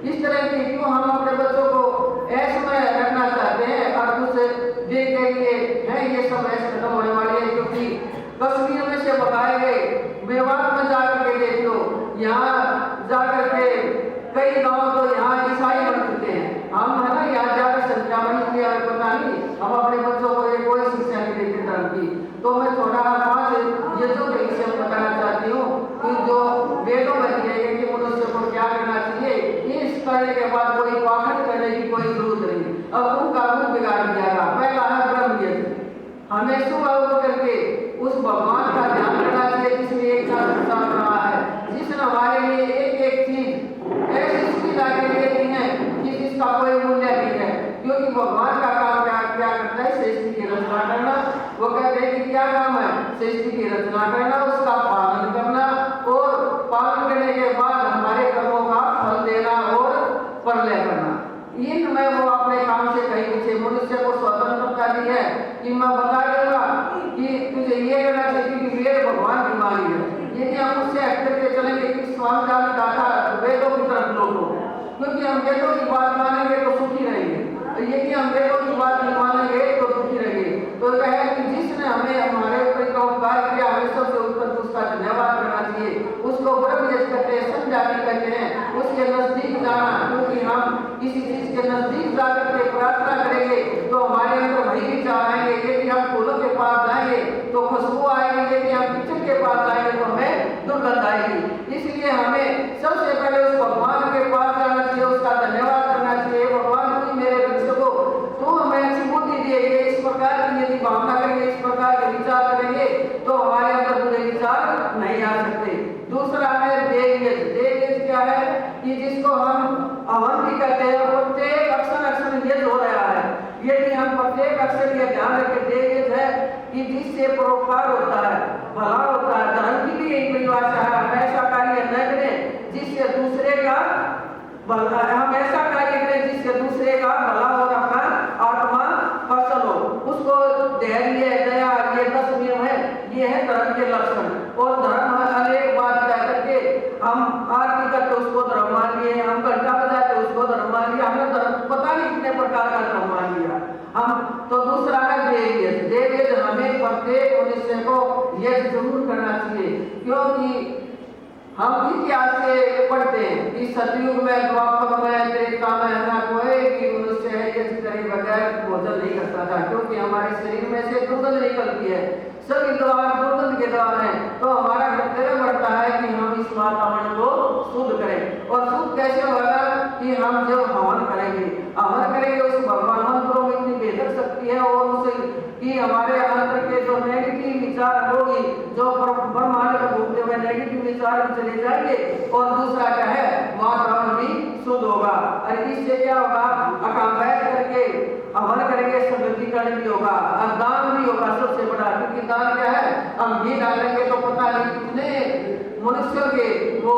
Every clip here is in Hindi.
इस तरह की क्यों हम अपने बच्चों को ऐसे में रखना चाहते हैं और कुछ देख के लिए है ये सब ऐसे खत्म होने वाली है। क्योंकि कश्मीर में से भगाए गए मेवात में जाकर के देख लो, यहाँ जाकर के कई गांव तो यहाँ ईसाई बन चुके हैं। हम है ना यहाँ जाकर संख्या बनी इसलिए हमें पता नहीं, हम अपने बच्चों को ये कोई शिक्षा नहीं देते धर्म की। तो मैं थोड़ा पांच ये जो विषय बताना चाहती हूँ कि जो वेदों में दिया है कि मनुष्य को क्या करना चाहिए, इस करने के बाद कोई पाखंड करने की कोई जरूरत नहीं। अब उनका रूप बिगाड़ दिया गया। पहला है ब्रह्म यज्ञ, हमें सुबह उठ करके उस भगवान का ध्यान करना चाहिए जिसने एक साथ संसार बनाया है, जिसने हमारे लिए एक एक चीज ऐसी सुविधा के लिए दी है कि जिसका कोई मूल्य नहीं है। क्योंकि भगवान का काम क्या करता है, सृष्टि की रचना करना। वो कहते हैं कि क्या काम है, सृष्टि की रचना करना, उसका पालन करना और पालन करने के बाद हमारे कर्मों का फल देना और प्रलय करना। इनमें वो अपने काम से कहीं पीछे मनुष्य को स्वतंत्रता दी है कि मैं बता दूंगा कि तुझे ये करना चाहिए क्योंकि वेद भगवान की वाणी है। यदि हम उससे हट करके चलेंगे कि स्वामी जी ने कहा था वेदों की तरफ लौटो, क्योंकि हम वेदों की बात मानेंगे तो सुखी रहेंगे, यदि हम वेदों की बात नहीं मानेंगे तो दुखी रहेंगे। तो कहे कि जिसने हमें हमारे ऊपर का उपकार किया हमें सबसे ऊपर उसका धन्यवाद करना चाहिए। उसको ब्रह्म यज्ञ कहते हैं, संध्याति कहते हैं, उसके नजदीक जाना। क्योंकि हम किसी चीज के नजदीक जाकर के प्रार्थना करेंगे तो हमारे अंदर वही विचार आएंगे। यदि हम फूलों के पास जाएंगे तो खुशबू आएगी, यदि हम किचन के पास जाएंगे तो हमें दुर्गंध आएगी। इसलिए हमें सबसे पहले उस भगवान के पास जाना चाहिए, उसका धन्यवाद करना चाहिए। भगवान तू मेरे रक्षक हो, तू हमें अच्छी बुद्धि दिएगी। इस प्रकार की यदि भावना करेंगे, इस प्रकार के विचार करेंगे तो हमारे अंदर बुरे विचार नहीं आ सकते। दूसरा है देव यज्ञ। देव यज्ञ क्या है कि जिसको हम हवन भी कहते हैं, प्रत्येक अक्षर यज्ञ हो रहा है। यदि हम प्रत्येक अक्षर ये ध्यान रखें, देव यज्ञ है कि जिससे परोपकार होता है, भला होता है। धर्म की भी एक परिभाषा है, हम ऐसा कार्य न करें जिससे दूसरे का भला, हम ऐसा कार्य करें जिससे दूसरे का भला हो, अपना आत्मा फसल हो। उसको धैर्य, दया, ये 10 नियम है, ये है धर्म के लक्षण। और धर्म अनेक बात कह करके हम आरती करते उसको धर्म मान लिए, हम घंटा बजाते उसको धर्म मान लिया, हमने धर्म पता नहीं कितने प्रकार का धर्म मान लिया हम। तो दूसरा है देव यज्ञ। देव यज्ञ हमें प्रत्येक मनुष्य को यज्ञ जरूर करना चाहिए। क्योंकि हम इतिहास से पढ़ते हैं कि सतयुग में, द्वापर में, त्रेता में है ना कोई भी मनुष्य है यज्ञ करे बगैर भोजन नहीं करता था। क्योंकि हमारे शरीर में से दुर्गंध निकलती है, सभी द्वार दुर्गंध के द्वार हैं। तो हमारा कर्तव्य बढ़ता है कि हम इस वातावरण को शुद्ध करें। और शुद्ध कैसे होगा कि हम जब हवन करेंगे, हवन करेंगे उस भगवान मंत्रों में इतनी बेहतर शक्ति है और उसे कि हमारे अंदर के जो नेगेटिव विचार होगी, जो ब्रह्मांड में घूमते हुए नेगेटिव विचार भी चले जाएंगे। और दूसरा क्या है, वातावरण भी शुद्ध होगा। और इससे क्या होगा, अकाम बैठ करके हवन करेंगे, संगीकरण भी होगा और दान भी होगा सबसे बड़ा। क्योंकि दान क्या है, हम घी डालेंगे तो पता नहीं कितने मनुष्यों के वो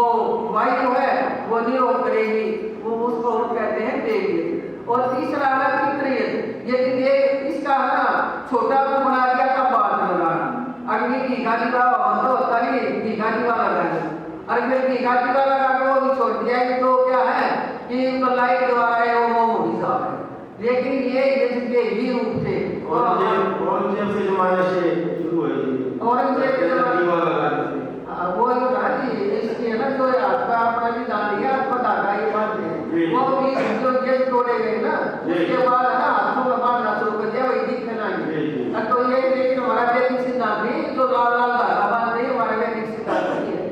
वायु है वो निरोध करेगी, वो उसको हम कहते हैं देव। और तीसरा है पितृ यज्ञ। यदि इसका है ना छोटा रूप बना दिया तब बात लगाना, अग्नि की घाटी का तो होता नहीं, घी घाटी वाला लगाना, और फिर घी घाटी वाला लगा वो भी छोड़ दिया। तो क्या है कि उनका लाइट द्वारा है वो मोह हिसाब है, लेकिन ये यज्ञ के ही रूप थे। औरंगजेब के जमाने से शुरू हुई, औरंगजेब के जमाने वो जो राजी इसकी है ना जो आपका अपना भी दान दिया, आपका दादा ये बात है, वो भी जो यज्ञ तोड़े गए ना उसके बाद है ना हाथों में बांधना शुरू कर दिया, वही दिखना नहीं। तो ये लेकिन हमारा वैदिक सिद्धांत भी जो लाल लाल धागा बांध रही है हमारा वैदिक सिद्धांत नहीं है।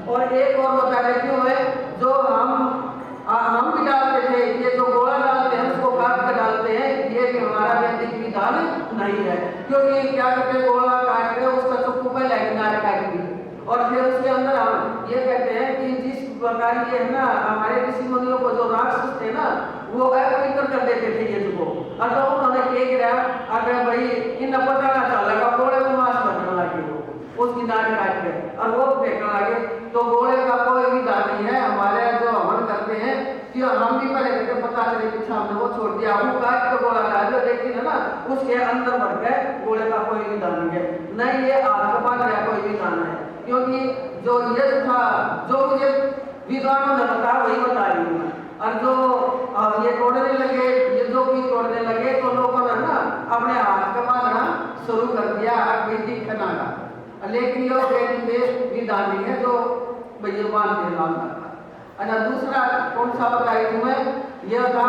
और एक और बता देती हूँ है जो हम भी डालते थे, ये जो गोला डालते हैं उसको काट कर डालते हैं, ये भी हमारा वैदिक विधान नहीं है। क्योंकि क्या करते हैं, गोला काट के उसका चुप्पू पे किनारे काट दी और फिर उसके अंदर हम ये कहते हैं कि जिस प्रकार ये है ना हमारे ऋषि मुनियों को जो राक्षस थे ना वो अपवित्र कर देते थे ये को। और तो उन्होंने क्या किया, अगर भाई इन पता ना चलेगा गोले को मांस बनने लगे वो उसकी नाक काट के और वो फेंकने लगे। तो गोले का कोई भी दान नहीं है। हमारे जो हवन करते हैं कि हम भी पहले करके पता चले पीछा हमने वो छोड़ दिया, वो काट के गोला डाल दिया, लेकिन है ना उसके अंदर भर के गोले का कोई भी दान नहीं है, नहीं ये आग के बाद कोई भी दान है। क्योंकि जो यज्ञ था, जो मुझे विद्वानों ने बताया वही बता रही हूँ मैं। और जो ये तोड़ने लगे, ये जो भी तोड़ने लगे तो लोगों ने ना अपने हाथ का बांधना शुरू कर दिया दिखना का। लेकिन ये विधान नहीं है जो भैया बांधते नाम का। अच्छा दूसरा कौन सा बताई तुम्हें, यह था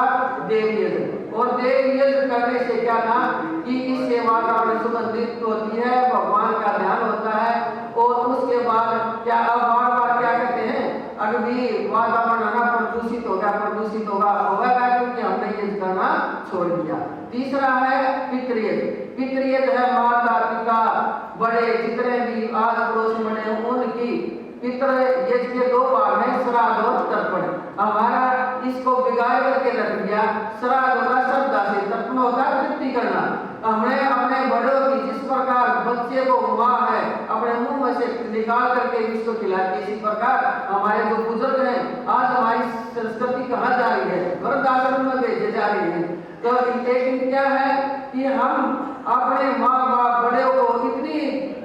देव यज्ञ। और देव यज्ञ करने से क्या था कि इससे वातावरण सुगंधित होती है, भगवान का ध्यान होता है। और उसके बाद क्या अब बार बार क्या कहते हैं, अगर भी वातावरण ना प्रदूषित होगा होगा क्योंकि हमने यज्ञ करना छोड़ दिया। तीसरा है पितृयज्ञ। पितृयज्ञ है माता पिता बड़े जितने भी आस पड़ोस बने उनकी पितृ यज्ञ के दो भाग हैं, श्राद्ध और तर्पण। हमारा इसको बिगाड़ करके रख दिया। श्राद्ध होगा श्रद्धा से, तर्पण होगा तृप्ति करना। हमने अपने बड़ों की जिस प्रकार बच्चे को माँ है अपने मुंह में से निकाल करके इसको खिलाती, इसी प्रकार हमारे जो बुजुर्ग हैं आज हमारी संस्कृति कहाँ जा रही है, वृद्धाश्रम में भेजे जा रही है। तो लेकिन क्या है कि हम अपने माँ बाप बड़े को इतनी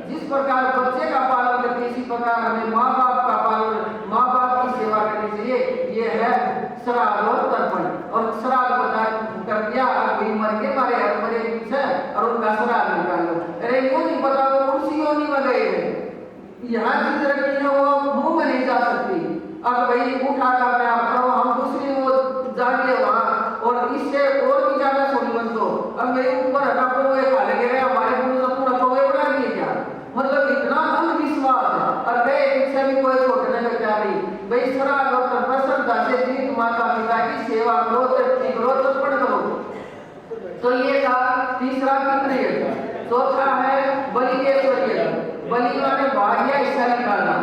जिस प्रकार बच्चे का पालन करते इसी प्रकार हमें माँ बाप का पालन, माँ बाप की सेवा करनी चाहिए। ये है श्राद्ध और तर्पण। और श्राद्ध बता कर दिया, अभी मर के मारे मरे पीछे और उनका श्राद्ध निकालो। अरे यूं नहीं पता वो उसी योनि में गए हैं, यहाँ चीज रखी है वो मुंह में नहीं जा सकती। अब भाई उठा कर आप करो, हम दूसरी वो जानिए वहाँ और इससे और भी ज्यादा सुनी बन दो। अब मेरे ऊपर हटा पोए खा लेंगे, हमारे पूरे सपना पोए बना दिए क्या, मतलब इतना अंधविश्वास है। और गए पीछे भी कोई छोड़ने का क्या नहीं। भाई श्राद्ध और तर्पण श्रद्धा से जीवित माता पिता की सेवा करो, तृप्ति करो, तर्पण करो। तो ये था तीसरा पितृयज्ञ। चौथा है बलिकेश्वर यज्ञ। बलि माने बाह्य हिस्सा निकालना।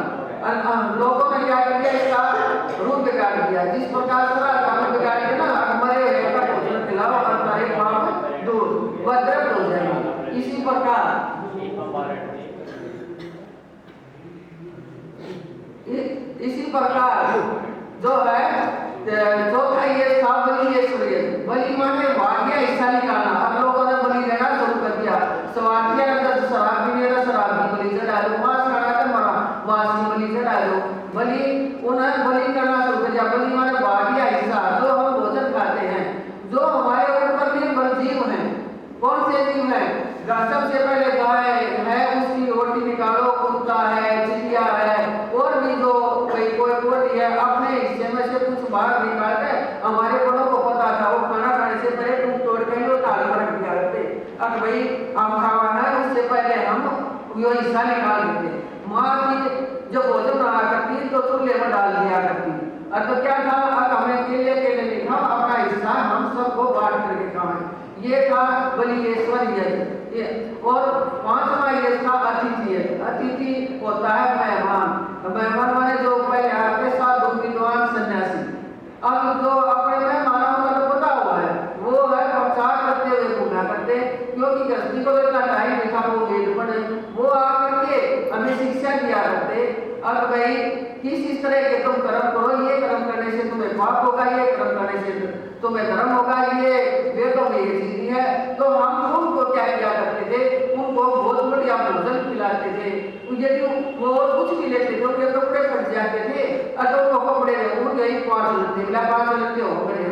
लोगों ने क्या किया, इसका रूप बिगाड़ दिया। जिस प्रकार श्राद्ध का बिगाड़ दिया ना, मरे हुए का भोजन खिलाओ और सारे पाप दूर भद्रत हो जाएगा। इसी प्रकार जो है चौथा ये था बलिकेश्वर यज्ञ। बलि माने बाह्य हिस्सा निकालना। अब लोगों ने बलि देना शुरू कर दिया। स्वार्थी अगर शराब पीने का शराब की बलि चढ़ा दो, मांस खाना तो मांस की बलि चढ़ा दो। बलि उन्हें बलि करना शुरू कर दिया। बलि माने बाह्य हिस्सा, जो हम भोजन खाते हैं, जो हमारे ऊपर निर्भर जीव हैं। कौन से जीव हैं? सबसे पहले गाय है, उसकी रोटी निकालो, कुत्ता है, चिड़िया है, और भी जो कोई है अपने हिस्से में से कुछ बाहर निकाल के, हमारे बड़ों को पता था वो खाना खाने से पहले टूट तोड़ के वो थाल में रख दिया करते। अब भाई हम खावा है उससे पहले हम वो हिस्सा निकाल देते। माँ की जब भोजन बना करती तो चूल्हे में डाल दिया करती। अब तो क्या था, अब हमें केले नहीं खाओ, अपना हिस्सा हम सबको बांट करके खाएं। ये था बलिकेश्वर यज्ञ। और पांचवा ये था अतिथि यज्ञ। अतिथि होता है मेहमान। मेहमान माने जो पहले आते साधु विद्वान सन्यासी। अब जो अपने मेहमानों का तो पता हुआ है वो है प्रचार करते हुए घूमना करते, क्योंकि गृहस्थी को इतना टाइम नहीं था वो वेद पढ़े, वो आकर के हमें शिक्षा दिया करते। अब भाई किस तरह के तुम कर्म करो, ये कर्म करने से तुम्हें पाप होगा, ये कर्म करने से तुम्हें धर्म होगा, ये वेदों में ये चीज है। तो हम उनको क्या किया करते थे, उनको बहुत बढ़िया भोजन खिलाते थे। यदि वो कुछ भी लेते थे उनके कपड़े फट जाते थे, अगर कपड़े उड़ गई 5 लत्ते हो गए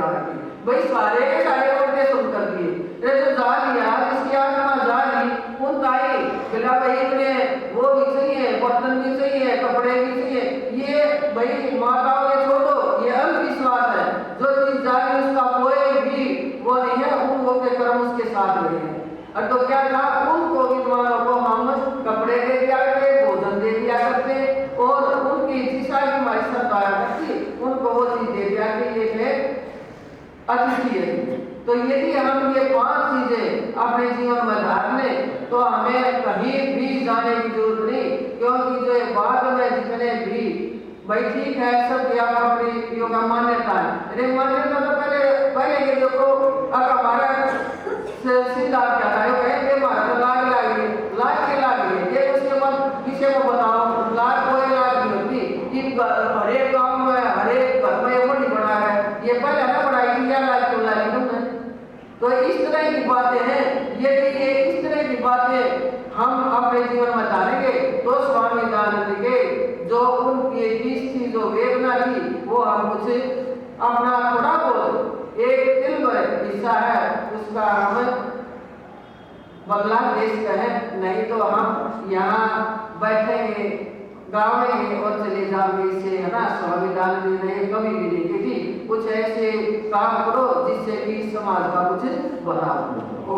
भाई सारे के सारे कपड़े सुन कर दिए। जो जा लिया जिसकी आत्मा जा ली उन ताई बिला भाई इतने वो भी चाहिए, बर्तन भी चाहिए, कपड़े भी चाहिए। ये भाई माताओं के छोड़ो, ये अंधविश्वास है। जो चीज जा रही उसका कोई भी वो नहीं है, उन लोगों के कर्म उसके साथ रहे हैं। और तो क्या था, उनको विद्वानों को हम कपड़े दे दिया करते, भोजन दे दिया करते, और उनकी जिसा भी हमारी श्रद्धा करती उनको वो चीज दे दिया कि ये है अतिथि है। तो यदि हम ये 5 चीजें अपने जीवन में धार लें तो हमें कहीं भी जाने की जरूरत नहीं, क्योंकि जो बाद में जितने भी भाई ठीक है सब अपनी योगा मान्यता है। अरे मान्यता तो पहले ये देखो, अब हमारा सिद्धांत क्या था, कहेंगे हमारा लाग लागी ये उसके बाद पीछे को बताओ लाग कोई लाग नहीं होती कि हरे गाँव में हरे घर में वो नहीं बना है, ये पहले ना बढ़ाई थी या लाग क्यों लागी तुमने। तो इस तरह की बातें हैं। यदि ये इस तरह की बातें हम अपने जीवन में डालेंगे तो स्वामी दयानंद के जो उनकी 30 थी जो वेदना थी कुछ अपना थोड़ा बहुत एक दिल में हिस्सा है उसका हम बांग्लादेश कहें, नहीं तो हम यहाँ बैठेंगे गावेंगे और चले जाओगे, इससे है ना संविधान में नहीं कभी भी नहीं। क्योंकि कुछ ऐसे काम करो जिससे कि समाज का कुछ बदलाव हो।